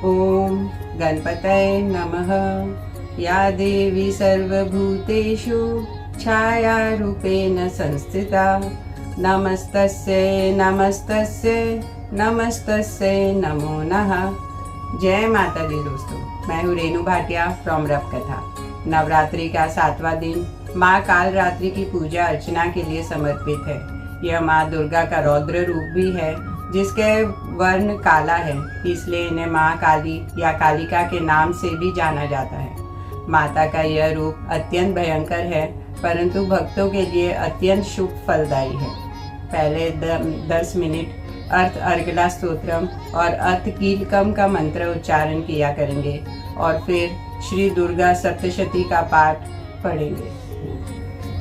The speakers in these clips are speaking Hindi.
ॐ गणपतये नमः। या देवी सर्वभूतेषु छायारूपेण संस्थिता नमस्तस्यै नमस्तस्यै नमस्तस्यै नमो नमः। जय माता दी दोस्तों, मैं हूँ रेणु भाटिया फ्रॉम रब कथा। नवरात्रि का 7वां दिन माँ काल रात्रि की पूजा अर्चना के लिए समर्पित है। यह माँ दुर्गा का रौद्र रूप भी है जिसके वर्ण काला है, इसलिए इन्हें माँ काली या कालिका के नाम से भी जाना जाता है। माता का यह रूप अत्यंत भयंकर है, परंतु भक्तों के लिए अत्यंत शुभ फलदायी है। पहले 10 मिनट अर्थ अर्गला स्तोत्रम और अर्थ कीलकम का मंत्र उच्चारण किया करेंगे और फिर श्री दुर्गा सप्तशती का पाठ पढ़ेंगे।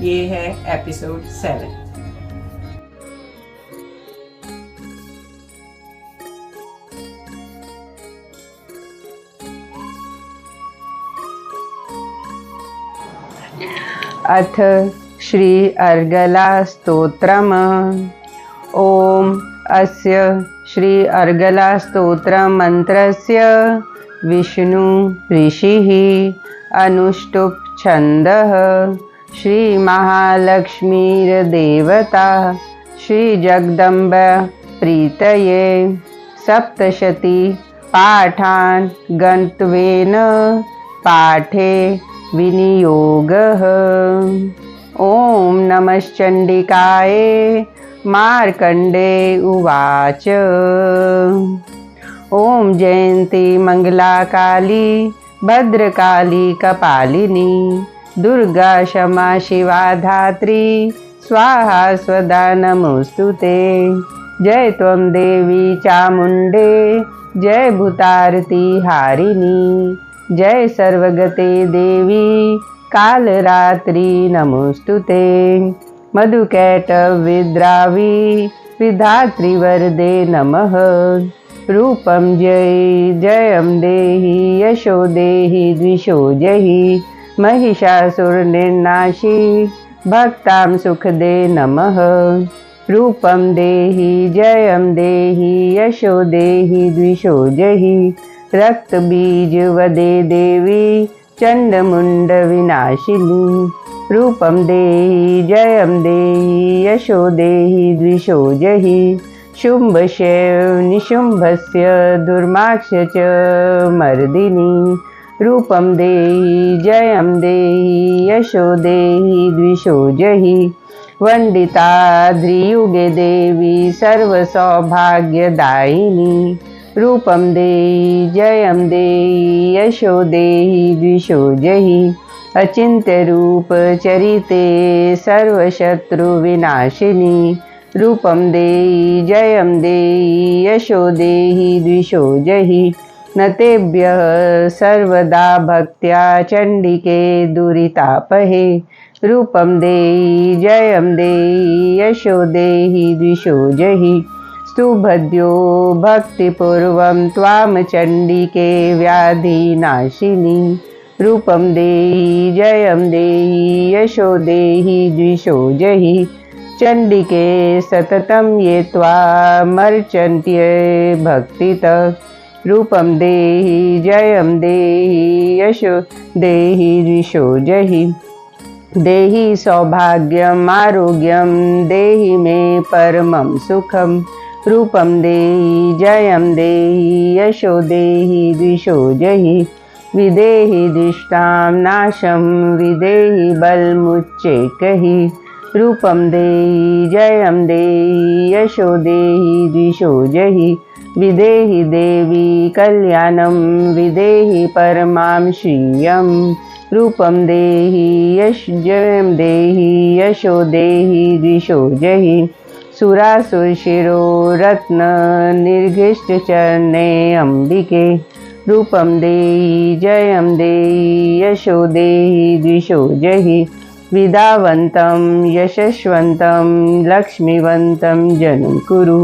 ये है एपिसोड 7। अथ श्री अर्गला स्तोत्रम। ओम अस्य श्री अर्गला स्तोत्र मंत्रस्य विष्णु ऋषिः अनुष्टुप् छन्दः श्री महालक्ष्मीर्देवता श्री जगदम्ब प्रीतये सप्तशती पाठान् गन्तव्येन पाठे विनियोगः। ओम नमश्चंडिकाय। मार्कंडे उवाच। ओम जयंती मंगला काली भद्रकाली कपालिनी दुर्गा क्षमा शिवा धात्री स्वाहा स्वदा नमोस्तुते। जय त्वं देवी चामुंडे जय भूतारती हारिणी जय सर्वगते देवी कालरात्रि नमोस्तुते। मधुकैटविद्रावी विधात्री वरदे नमः। रूपं जय जयं देहि यशो देहि द्विषो जहि महिषासुरनिर्नाशी भक्तां सुखदे नमः। रूपं देहि जयं देहि यशो देहि द्विषो जहि रक्त बीज वदे देवी चंडमुंड विनाशिनी। रूपं देहि जयं देहि यशो देहि द्विषो जहि शुंभ शैव निशुंभस्य दुर्माक्ष च मर्दिनी। रूपं देहि जयं देहि यशो देहि द्विषो जहि वंदिताद्रियुगे देवी सर्वसौभाग्यदायिनी। रूपं देहि जयं देहि यशो देहि द्विषो जहि अचिन्त्य रूप चरिते सर्वशत्रु विनाशिनी। रूपं देहि जयं देहि यशो देहि द्विषो जहि नतेभ्यः सर्वदा भक्त्या चंडिके दुरितापहे। रूपं देहि जयं देहि यशो देहि द्विषो जहि स्तुभद्यो भक्तिपूर्वं त्वां चंडिके व्याधिनाशिनी। रूपं देहि जयं देहि यशो देहि द्विषो जहि चंडिके सततं ये त्वामर्चन्त्ये भक्तितः। रूपं देहि जयं देहि यशो देहि द्विषो जहि देहि सौभाग्यम् आरोग्यं देहि मे परमं सुखम्। रूपं देहि जयं देहि यशो देहि द्विषो जहि विदेहि दृष्टां नाशं विदेहि बलमुच्चैकहि। रूपं देहि जयं देहि यशो देहि द्विषो जहि विदेहि देवी कल्याणं विदेहि परमां श्रियं। रूपं देहि जयं देहि यशो देहि द्विषो जहि सुरासुरशिरो रत्न निर्घिष्ट चरणे अंबिके। रूपं देहि जयं देहि यशो देहि द्विषो जहि विद्यावन्तं यशस्वन्तं लक्ष्मीवन्तं जनं कुरु।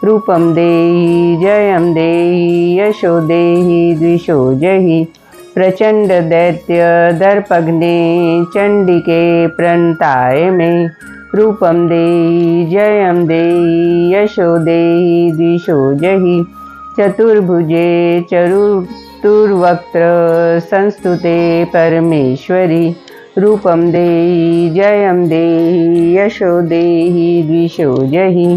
रूपं देहि जयं देहि यशो देहि द्विषो जहि प्रचंड दैत्य दर्पग्ने चंडिके प्रणताय मे। रूपं देहि जयं देहि यशो देहि द्विषो जहि चतुर्भुजे चतुर्वक्त्र संस्तुते परमेश्वरी रूपं देहि जयं देहि यशो देहि द्विषो जहि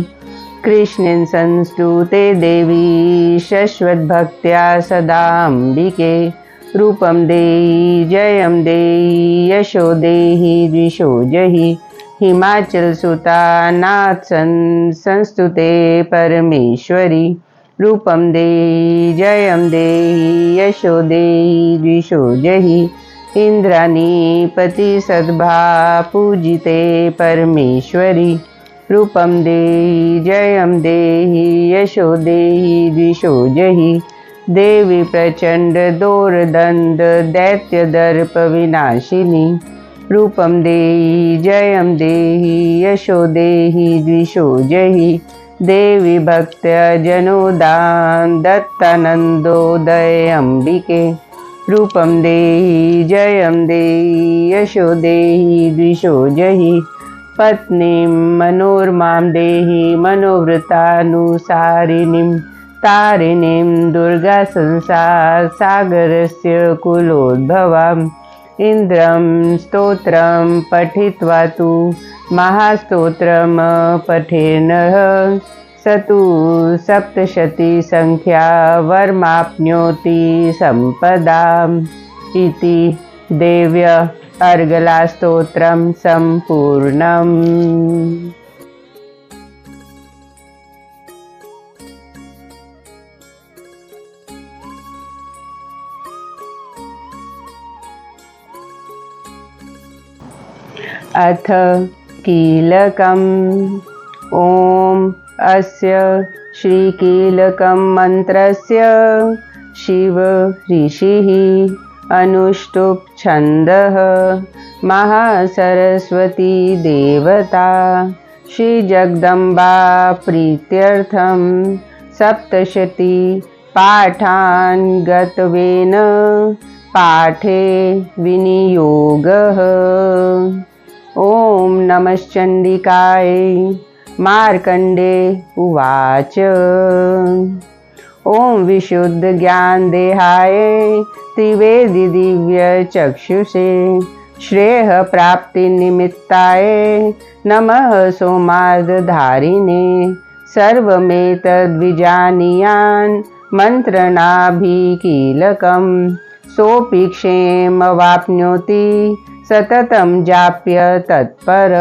कृष्णेन संस्तुते देवी शश्वतभक्त्या सदाम्बिके रूपं देहि जयं देहि यशो देहि द्विषो जहि हिमाचल सुता नाथ संस्तुते परमेश्वरी रूपं देहि जयं देहि यशो देहि द्विषो जहि इंद्राणीपति सद्भा पूजिते परमेश्वरी रूपं देहि जयं देहि यशो देहि द्विषो जहि देवी प्रचंड दोरदंड दैत्य दर्प विनाशिनी रूपं देहि जयं देहि यशो देहि द्विषो जहि देवी भक्त जनोदान दत्तानंदोदय अंबिके रूपं देहि जयं देहि यशो देहि द्विषो जहि पत्नीं मनोरमां देहि मनोवृतानुसारिणीं तारिणीं दुर्गा संसार सागरस्य कुलोद्भवाम् इंद्रं स्तोत्रं पठित्वा तु महास्तोत्रं पठेन्नः स तु सप्तशती संख्या वर्माप्नोति सम्पदाम् इति देव्य अर्गलास्तोत्रं सम्पूर्णम्। अथ कीलकम् ॐ अस्य श्रीकीलकं मन्त्रस्य शिव ऋषिः अनुष्टुप् छन्दः महासरस्वती देवता श्रीजगदम्बा प्रीत्यर्थं सप्तशती पाठान् गतवेन पाठे विनियोगः। ॐ नमश्चण्डिकाय मार्कण्डे उवाच ॐ विशुद्धज्ञानदेहाय त्रिवेदी दिव्यचक्षुषे श्रेयःप्राप्तिनिमित्ताय नमः सोमार्धधारिणे सर्वमेतद्विजानीयान् मन्त्रणाभिकीलकं सोऽपि क्षेमवाप्नोति सततं जाप्य तत्पर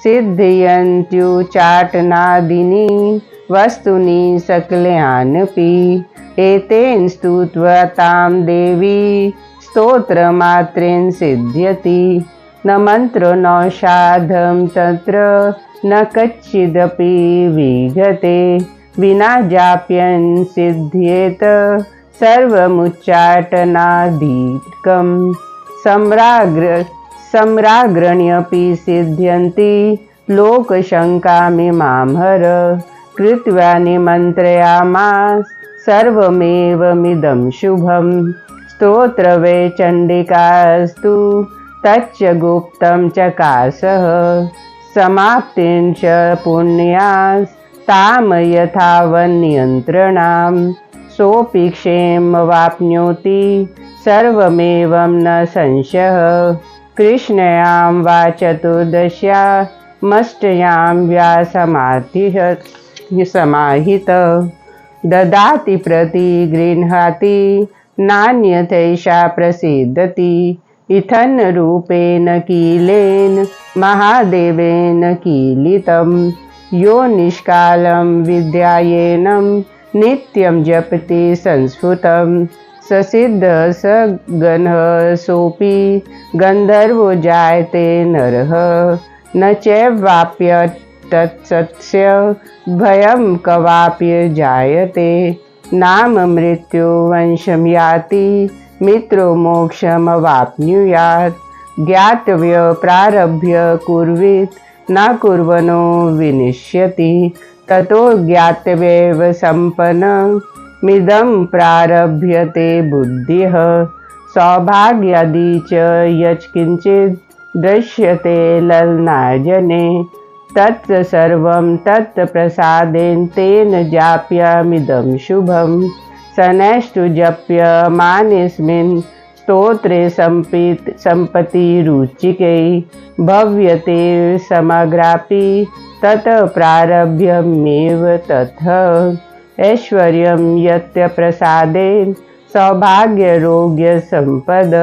सिद्धयन्त्युच्चाटनादीनि वस्तूनि सकल्यानपि एतेन स्तुत्वा तां देवी स्तोत्रमात्रेण सिद्ध्यति न मन्त्रो नौषाधं तत्र न कच्चिदपि विघते विना जाप्यन् सिद्ध्येत सर्वमुच्चाटनाधिकम् सम्राग्रण्यपि सिद्ध्यन्ति लोकशङ्कामिमां हर कृत्वा निमन्त्रयामास सर्वमेवमिदं शुभं स्तोत्र वै चण्डिकास्तु तच्च गुप्तं चकासः समाप्तिं च पुण्यास्तां यथावन्नियन्त्रणां सोऽपि क्षेमवाप्नोति सर्वमेवं न संशयः कृष्णयां वा चतुर्दश्यामष्टयां समाहित ददाति प्रतिगृह्णाति नान्यथैषा प्रसीदति इत्थन्नरूपेण कीलेन महादेवेन कीलितं यो निष्कालं विद्यायेनं नित्यं जपति संस्फुटं ससिद्धः स गणः सोऽपि गन्धर्वो जायते नरः न चैवाप्यतत्सस्य भयं कवाप्य जायते नाम मृत्यु वंशं याति मित्रो मोक्षमवाप्नुयात् ज्ञातव्य प्रारभ्य कुर्वीत न कुर्वनो विनिश्यति ततो ज्ञातव्येव सम्पन्नमिदं प्रारभ्यते बुद्धिः सौभाग्यादि च यत्किञ्चित् दृश्यते ललनाजने तत्सर्वं तत्प्रसादेन तेन जाप्यमिदं शुभं सनैस्तु जप्यमानेऽस्मिन् स्तोत्रे सम्पत्तिरुचिकै भव्यते समग्रापि ततः प्रारभ्यमेव ततः ऐश्वर्यं यत्य प्रसादेन सौभाग्यरोग्यसम्पद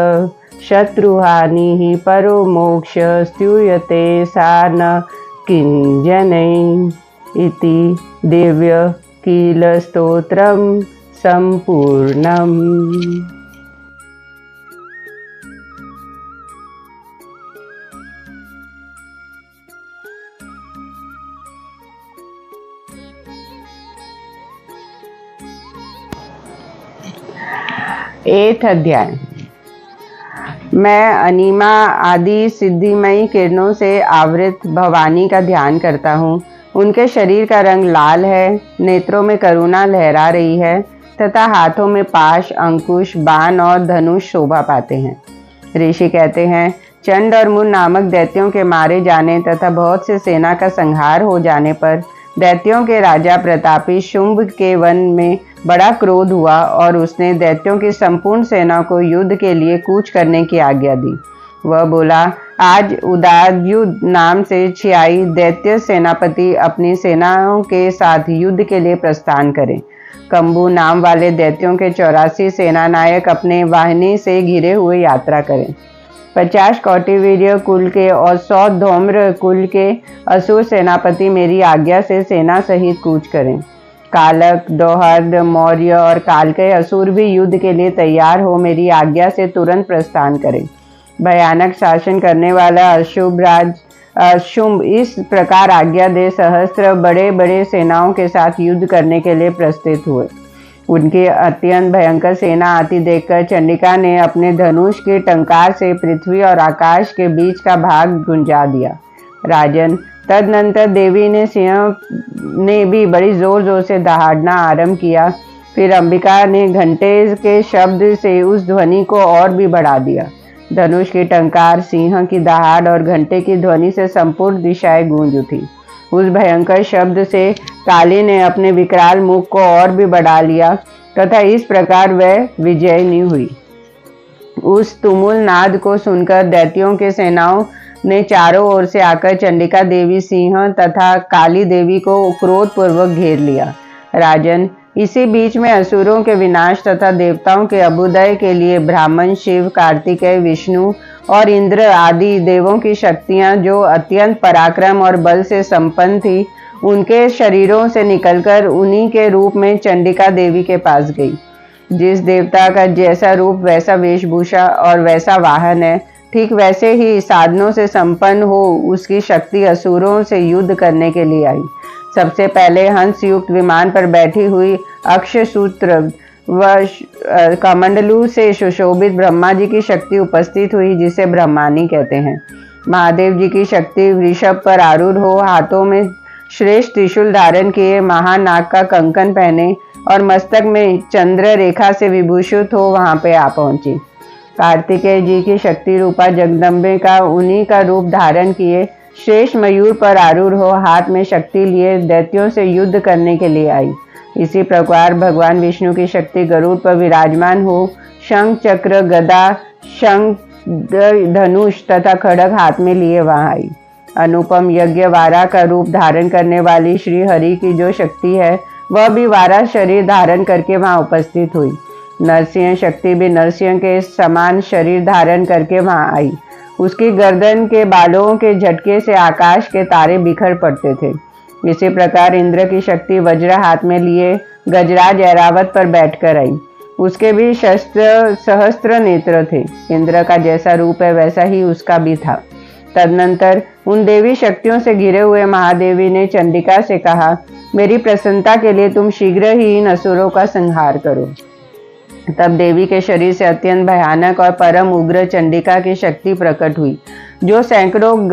शत्रुहानिः परो मोक्ष स्तूयते सा न किञ्जनैः इति दिव्य किल स्तोत्रं सम्पूर्णम्। एथ अध्याय। मैं अनिमा आदि सिद्धिमयी किरणों से आवृत भवानी का ध्यान करता हूँ। उनके शरीर का रंग लाल है, नेत्रों में करुणा लहरा रही है तथा हाथों में पाश, अंकुश, बाण और धनुष शोभा पाते हैं। ऋषि कहते हैं, चंड और मुन नामक दैत्यों के मारे जाने तथा बहुत से सेना का संहार हो जाने पर दैत्यों के राजा प्रतापी शुंभ के वन में बड़ा क्रोध हुआ और उसने दैत्यों की संपूर्ण सेना को युद्ध के लिए कूच करने की आज्ञा दी। वह बोला, आज उदायुध नाम से 86 दैत्य सेनापति अपनी सेनाओं के साथ युद्ध के लिए प्रस्थान करें। कंबू नाम वाले दैत्यों के 84 सेनानायक अपने वाहिनी से घिरे हुए यात्रा करें। 50 कौटिवीर्य कुल के और 100 धौम्र कुल के असुर सेनापति मेरी आज्ञा से सेना सहित कूच करें। कालक, दोहर्द, मौर्य और कालकय असुर भी युद्ध के लिए तैयार हो मेरी आज्ञा से तुरंत प्रस्थान करें। भयानक शासन करने वाला शुंभ इस प्रकार आज्ञा दे सहस्त्र बड़े बड़े सेनाओं के साथ युद्ध करने के लिए प्रस्थित हुए। उनकी अत्यंत भयंकर सेना आती देखकर चंडिका ने अपने धनुष के टंकार से पृथ्वी और आकाश के बीच का भाग गुंजा दिया। राजन, तदनंतर देवी ने सिंह ने भी बड़ी जोर जोर से दहाड़ना आरंभ किया। फिर अंबिका ने घंटे के शब्द से उस ध्वनि को और भी बढ़ा दिया। धनुष की टंकार, सिंह की दहाड़ और घंटे की ध्वनि से संपूर्ण दिशाएं गूंज उठी। उस भयंकर शब्द से काली ने अपने विकराल मुख को और भी बढ़ा लिया तथा इस प्रकार वह विजयिनी हुई। उस तुमुल नाद को सुनकर दैत्यों के सेनाओं ने चारों ओर से आकर चंडिका देवी, सिंह तथा काली देवी को क्रोधपूर्वक घेर लिया। राजन, इसी बीच में असुरों के विनाश तथा देवताओं के अभ्युदय के लिए ब्राह्मण, शिव, कार्तिकेय, विष्णु और इंद्र आदि देवों की शक्तियां जो अत्यंत पराक्रम और बल से संपन्न थी, उनके शरीरों से निकलकर उन्हीं के रूप में चंडिका देवी के पास गई। जिस देवता का जैसा रूप वैसा वेशभूषा और वैसा वाहन है, ठीक वैसे ही साधनों से संपन्न हो उसकी शक्ति असुरों से युद्ध करने के लिए आई। सबसे पहले हंस युक्त विमान पर बैठी हुई अक्षसूत्र व कमंडलू से सुशोभित ब्रह्मा जी की शक्ति उपस्थित हुई, जिसे ब्रह्मानी कहते हैं। महादेव जी की शक्ति वृषभ पर आरूढ़ हो, हाथों में श्रेष्ठ त्रिशूल धारण किए, महानाग का कंकन पहने और मस्तक में चंद्र रेखा से विभूषित हो वहां पे आ पहुंची। कार्तिकेय जी की शक्ति रूपा जगदम्बे का उन्हीं का रूप धारण किए श्रेष्ठ मयूर पर आरूढ़ हो हाथ में शक्ति लिए दैत्यों से युद्ध करने के लिए आई। इसी प्रकार भगवान विष्णु की शक्ति गरुड़ पर विराजमान हो शंख, चक्र, गदा, शंख, धनुष तथा खड्ग हाथ में लिए वहां आई। अनुपम यज्ञ वारा का रूप धारण करने वाली श्री हरि की जो शक्ति है, वह भी वारा शरीर धारण करके वहां उपस्थित हुई। नरसिंह शक्ति भी नरसिंह के समान शरीर धारण करके वहां आई। उसकी गर्दन के बालों के झटके से आकाश के तारे बिखर पड़ते थे। इसी प्रकार इंद्र की शक्ति वज्र हाथ में लिए गजराज ऐरावत पर बैठकर आई। उसके भी शस्त्र सहस्त्र नेत्र थे। इंद्र का जैसा रूप है वैसा ही उसका भी था। तदनंतर उन देवी शक्तियों से घिरे हुए महादेवी ने चंडिका से कहा, मेरी प्रसन्नता के लिए तुम शीघ्र ही इन असुरों का संहार करो। तब देवी के शरीर से अत्यंत भयानक और परम उग्र चंडिका की शक्ति प्रकट हुई, जो सैकड़ों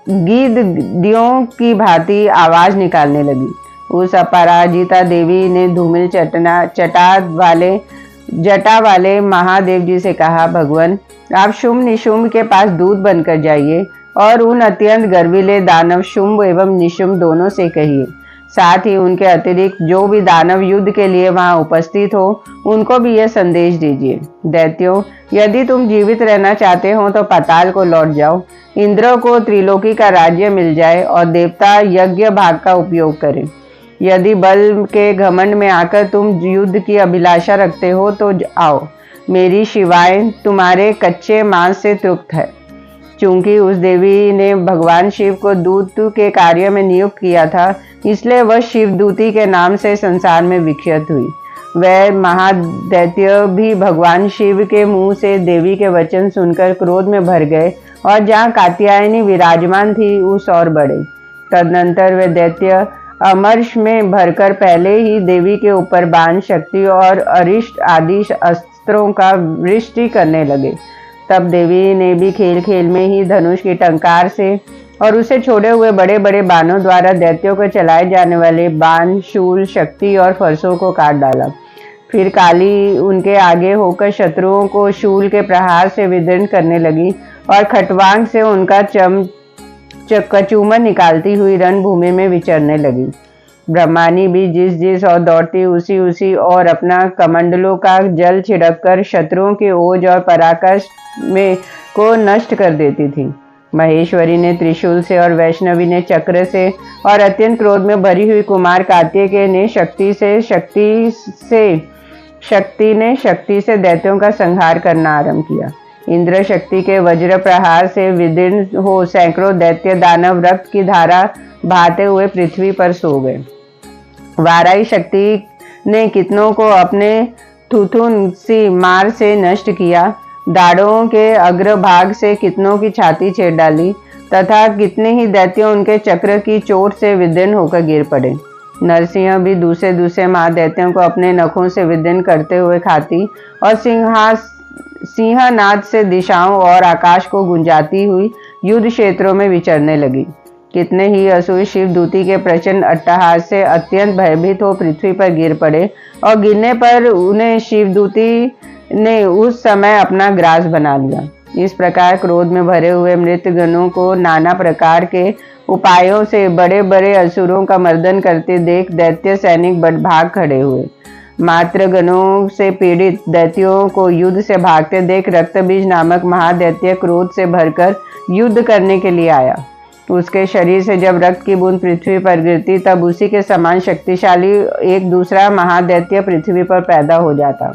गीदड़ियों की भांति आवाज निकालने लगी। उस अपराजिता देवी ने धूमिल जटा वाले महादेव जी से कहा, भगवान, आप शुंभ निशुंभ के पास दूत बनकर जाइए। और उन अत्यंत गर्वीले दानव शुंभ एवं निशुंभ दोनों से कहिए। साथ ही उनके अतिरिक्त जो भी दानव युद्ध के लिए वहां उपस्थित हो उनको भी यह संदेश दीजिए। दैत्यों, यदि तुम जीवित रहना चाहते हो तो पाताल को लौट जाओ। इंद्र को त्रिलोकी का राज्य मिल जाए और देवता यज्ञ भाग का उपयोग करें। यदि बल के घमंड में आकर तुम युद्ध की अभिलाषा रखते हो तो आओ, मेरी शिवाएं तुम्हारे कच्चे मांस से तृप्त है। चूंकि उस देवी ने भगवान शिव को दूत के कार्य में नियुक्त किया था, इसलिए वह शिवदूती के नाम से संसार में विख्यात हुई। वह महादैत्य भी भगवान शिव के मुंह से देवी के वचन सुनकर क्रोध में भर गए और जहाँ कात्यायनी विराजमान थी उस और बढ़े। तदनंतर वे दैत्य अमर्ष में भरकर पहले ही देवी के ऊपर बाण, शक्ति और अरिष्ट आदि अस्त्रों का वृष्टि करने लगे। तब देवी ने भी खेल खेल में ही धनुष की टंकार से और उसे छोड़े हुए बड़े बड़े बाणों द्वारा दैत्यों को चलाए जाने वाले बाण, शूल, शक्ति और फरसों को काट डाला। फिर काली उनके आगे होकर शत्रुओं को शूल के प्रहार से विदीर्ण करने लगी और खटवांग से उनका कचूमर निकालती हुई रणभूमि में विचरने लगी। ब्रह्मानी भी जिस जिस और दौड़ती उसी और अपना कमंडलों का जल छिड़क कर शत्रुओं के ओज और पराक्रम में को नष्ट कर देती थी। महेश्वरी ने त्रिशूल से और वैष्णवी ने चक्र से और अत्यंत क्रोध में भरी हुई कुमार कार्तिकेय ने शक्ति से दैत्यों का संहार करना आरंभ किया। इंद्र शक्ति के वज्र प्रहार से विदीर्ण हो सैकड़ों दैत्य दानव रक्त की धारा बहाते हुए पृथ्वी पर सो गए। वाराही शक्ति ने कितनों को अपने थुथुन सी मार से नष्ट किया, दाढ़ों के अग्रभाग से कितनों की छाती छेड़ डाली तथा कितने ही दैत्य उनके चक्र की चोट से विदीर्ण होकर गिर पड़े। नरसिंह भी दूसरे महादैत्यों को अपने नखों से विदीर्ण करते हुए खाती और सिंहनाद से दिशाओं और आकाश को गुंजाती हुई युद्ध क्षेत्रों में विचरने लगी। कितने ही असुर शिवदूती के प्रचंड अट्टहास से अत्यंत भयभीत हो पृथ्वी पर गिर पड़े और गिरने पर उन्हें शिवदूती ने उस समय अपना ग्रास बना लिया। इस प्रकार क्रोध में भरे हुए मृतगणों को नाना प्रकार के उपायों से बड़े बड़े असुरों का मर्दन करते देख दैत्य सैनिक भाग खड़े हुए। मात्र गणों से पीड़ित दैत्यों को युद्ध से भागते देख रक्तबीज नामक महादैत्य क्रोध से भरकर युद्ध करने के लिए आया। उसके शरीर से जब रक्त की बूंद पृथ्वी पर गिरती तब उसी के समान शक्तिशाली एक दूसरा महादैत्य पृथ्वी पर पैदा हो जाता।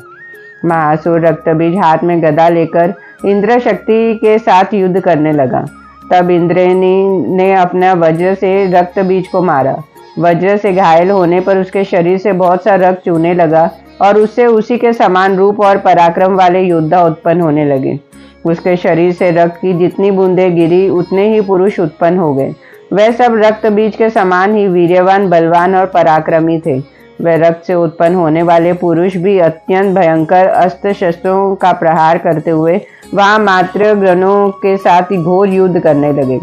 महासुर रक्तबीज हाथ में गदा लेकर इंद्र शक्ति के साथ युद्ध करने लगा। तब इंद्रेणी ने अपना वज्र से रक्तबीज को मारा। वज्र से घायल होने पर उसके शरीर से बहुत सा रक्त चूने लगा और उससे उसी के समान रूप और पराक्रम वाले योद्धा उत्पन्न होने लगे। उसके शरीर से रक्त की जितनी बूंदें गिरी उतने ही पुरुष उत्पन्न हो गए। वह सब रक्त बीज के समान ही वीर्यवान, बलवान और पराक्रमी थे। वह रक्त से उत्पन्न होने वाले पुरुष भी अत्यंत भयंकर अस्त्र शस्त्रों का प्रहार करते हुए वहां मात्र गणों के साथ घोर युद्ध करने लगे।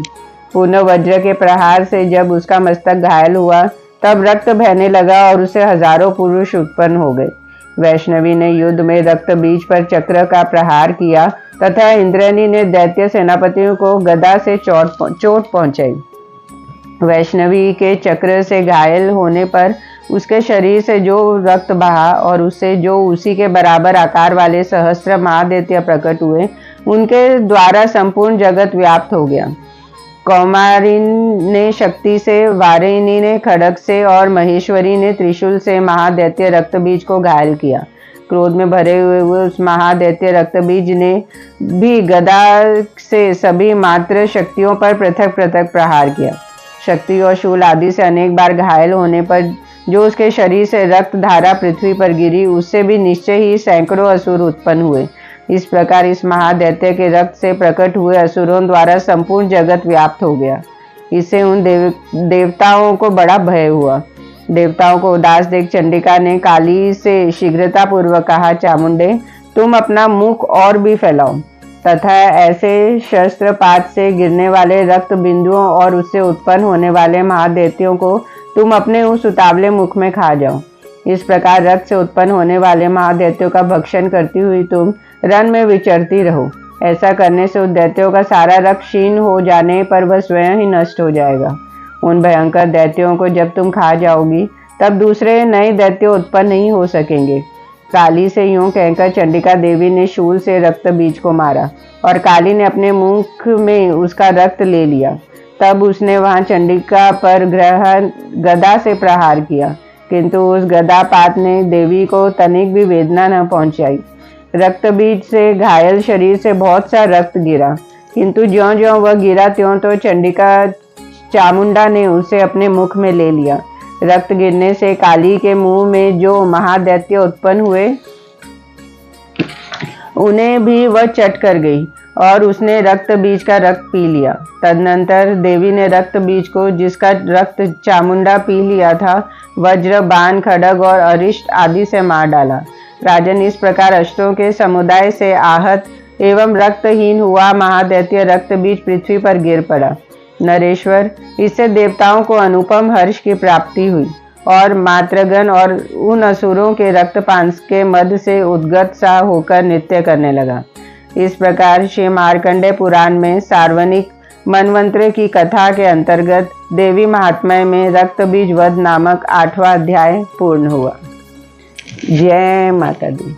पुनः वज्र के प्रहार से जब उसका मस्तक घायल हुआ तब रक्त बहने लगा और उसे हजारों पुरुष उत्पन्न हो गए। वैष्णवी ने युद्ध में रक्त बीज पर चक्र का प्रहार किया तथा इंद्राणी ने दैत्य सेनापतियों को गदा से चोट पहुंचाई। वैष्णवी के चक्र से घायल होने पर उसके शरीर से जो रक्त बहा और उससे जो उसी के बराबर आकार वाले सहस्त्र महादैत्य प्रकट हुए, उनके द्वारा संपूर्ण जगत व्याप्त हो गया। कौमारिन ने शक्ति से, वारिणी ने खड्ग से और महेश्वरी ने त्रिशूल से महादैत्य रक्तबीज को घायल किया। क्रोध में भरे हुए उस महादैत्य रक्तबीज ने भी गदा से सभी मात्र शक्तियों पर पृथक पृथक प्रहार किया। शक्ति और शूल आदि से अनेक बार घायल होने पर जो उसके शरीर से रक्त धारा पृथ्वी पर गिरी, उससे भी निश्चय ही सैकड़ों असुर उत्पन्न हुए। इस प्रकार इस महादैत्य के रक्त से प्रकट हुए असुरों द्वारा संपूर्ण जगत व्याप्त हो गया। इससे उन देवताओं को बड़ा भय हुआ। देवताओं को उदास देख चंडिका ने काली से शीघ्रता पूर्वक कहा, चामुंडे, तुम अपना मुख और भी फैलाओ तथा ऐसे शस्त्रपात से गिरने वाले रक्त बिंदुओं और उससे उत्पन्न होने वाले महादैत्यों को तुम अपने उस उतावले मुख में खा जाओ। इस प्रकार रक्त से उत्पन्न होने वाले महादैत्यों का भक्षण करती हुई तुम रण में विचरती रहो। ऐसा करने से उस दैत्यों का सारा रक्त क्षीण हो जाने पर वह स्वयं ही नष्ट हो जाएगा। उन भयंकर दैत्यों को जब तुम खा जाओगी तब दूसरे नए दैत्य उत्पन्न नहीं हो सकेंगे। काली से यूं कहकर चंडिका देवी ने शूल से रक्त बीज को मारा और काली ने अपने मुख में उसका रक्त ले लिया। तब उसने वहां चंडिका पर गदा से प्रहार किया, किंतु उस गदापात ने देवी को तनिक भी वेदना न पहुंचाई। रक्त बीज से घायल शरीर से बहुत सा रक्त गिरा, किंतु ज्यों-ज्यों वह गिरा त्यों चंडिका चामुंडा ने उसे अपने मुख में ले लिया। रक्त गिरने से काली के मुंह में जो महादैत्य उत्पन्न हुए उन्हें भी वह चट कर गई और उसने रक्त बीज का रक्त पी लिया। तदनंतर देवी ने रक्त बीज को, जिसका रक्त चामुंडा पी लिया था, वज्र, बाण, खड्ग और अरिष्ट आदि से मार डाला। राजन, इस प्रकार अस्त्रों के समुदाय से आहत एवं रक्तहीन हुआ महादैत्य रक्त बीज पृथ्वी पर गिर पड़ा। नरेश्वर, इससे देवताओं को अनुपम हर्ष की प्राप्ति हुई और मातृगण और उन असुरों के रक्तपान के मद से उद्गत सा होकर नृत्य करने लगा। इस प्रकार श्री मार्कंडेय पुराण में सार्वनिक मनवंतर की कथा के अंतर्गत देवी महात्म्य में रक्त बीज वध नामक 8वां अध्याय पूर्ण हुआ। जय माता दी।